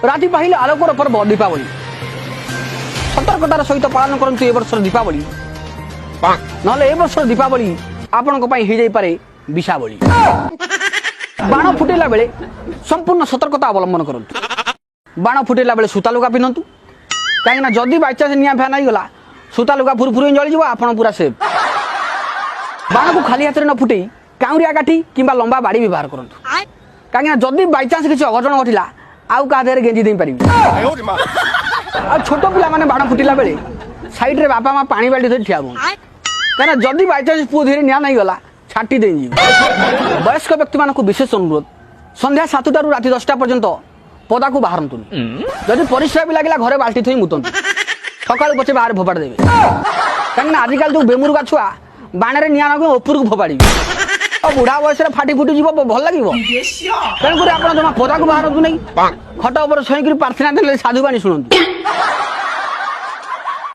রাতি পাহিলে আলোকর পর্ব দীপাবলি সতর্কতার সহিত পালন করন্তু এ বর্ষর দীপাবলি নহলে এ বর্ষর দীপাবলি আপনাଙ୍କ ପାଇଁ ହେଇଯାଇପାରେ ବିଷାବଳି। ବାଣ ଫୁଟେଇଲା ବେଳେ ସମ୍ପୂର୍ଣ୍ଣ ସତର୍କତା ଅବଲମ୍ବନ କରନ୍ତୁ। ବାଣ ଫୁଟେଇଲା ବେଳେ ସୂତା ଲୁଗା ପିନ୍ଧନ୍ତୁ, କାହିଁକିନା ଯଦି ବାଇଚାନ୍ସ ନିଆଁ ଫ୍ୟାନ୍ ହେଇଗଲା ସୂତା ଲୁଗା ଫୁରୁଫୁରୁ ଜଳିଯିବ, ଆପଣ ପୁରା ସେଫ୍। ବାଣକୁ ଖାଲି ହାତରେ ନ ଫୁଟେଇ କାଉଁରିଆ କାଠି କିମ୍ବା ଲମ୍ବା ବାଡ଼ି ବ୍ୟବହାର କରନ୍ତୁ, କାହିଁକିନା ଯଦି ବାଇଚାନ୍ସ କିଛି ଅଘଟଣ ଘଟିଲା ଆଉ କାହା ଦେହରେ ଗେଞ୍ଜି ଦେଇପାରିବେ। ଆଉ ଛୋଟ ପିଲାମାନେ ବାଣ ଫୁଟିଲା ବେଳେ ସାଇଡ୍ରେ ବାପା ମା ପାଣି ବାଲ୍ଟି ଧରି ଠିଆ ହୁଅନ୍ତୁ, କାହିଁକିନା ଯଦି ବାଇଚାନ୍ସ ପୁଅ ଧୀରେ ନିଆଁ ନେଇଗଲା ଛାଟି ଦେଇଯିବ। ବୟସ୍କ ବ୍ୟକ୍ତିମାନଙ୍କୁ ବିଶେଷ ଅନୁରୋଧ, ସନ୍ଧ୍ୟା 7ଟାରୁ ରାତି 10ଟା ପର୍ଯ୍ୟନ୍ତ ପଦାକୁ ବାହାରନ୍ତୁନି। ଯଦି ପରିସ୍ରା ବି ଲାଗିଲା ଘରେ ବାଲ୍ଟି ଥୋଇ ମୁତନ୍ତୁ, ସକାଳୁ ପଛେ ବାହାରେ ଫୋପାଡ଼ି ଦେବେ, କାହିଁକିନା ଆଜିକାଲି ଯେଉଁ ବେମୁରୁଗା ଛୁଆ ବାଣରେ ନିଆଁ ନଗେଇ ଉପରକୁ ଫୋପାଡ଼ିବେ, ଆଉ ବୁଢ଼ା ବୟସରେ ଫାଟି ଫୁଟି ଯିବ, ଭଲ ଲାଗିବ। ତେଣୁକରି ଆପଣ ଜମା ପଦାକୁ ବାହାରନ୍ତୁ ନାହିଁ, ଖଟ ଉପରେ ଶୋଇକରି ପ୍ରାର୍ଥନା ଦେଲେ ସାଧୁବାଣୀ ଶୁଣନ୍ତୁ।